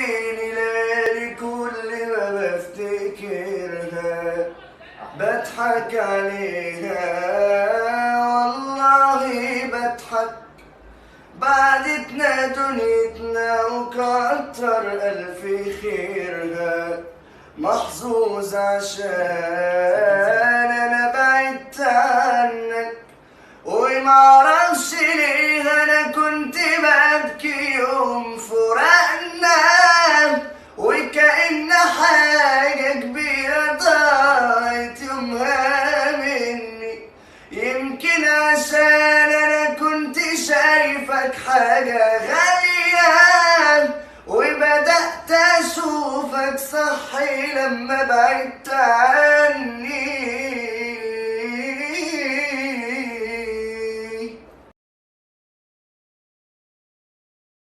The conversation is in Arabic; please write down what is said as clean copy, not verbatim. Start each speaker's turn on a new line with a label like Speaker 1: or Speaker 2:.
Speaker 1: بتجيني ليلي كل ما بفتكرها بضحك عليها والله بضحك. بعدتنا دنيتنا وكتر ألف خيرها، محظوظ عشان أنا بعدت عنك ومعرفش ليه أنا كنت ببكي يوم فراقنا وكأن حاجة كبيرة ضاعت يومها مني. يمكن عشان أنا كنت شايفك حاجة غالية وبدأت أشوفك صحي لما بعدت عني.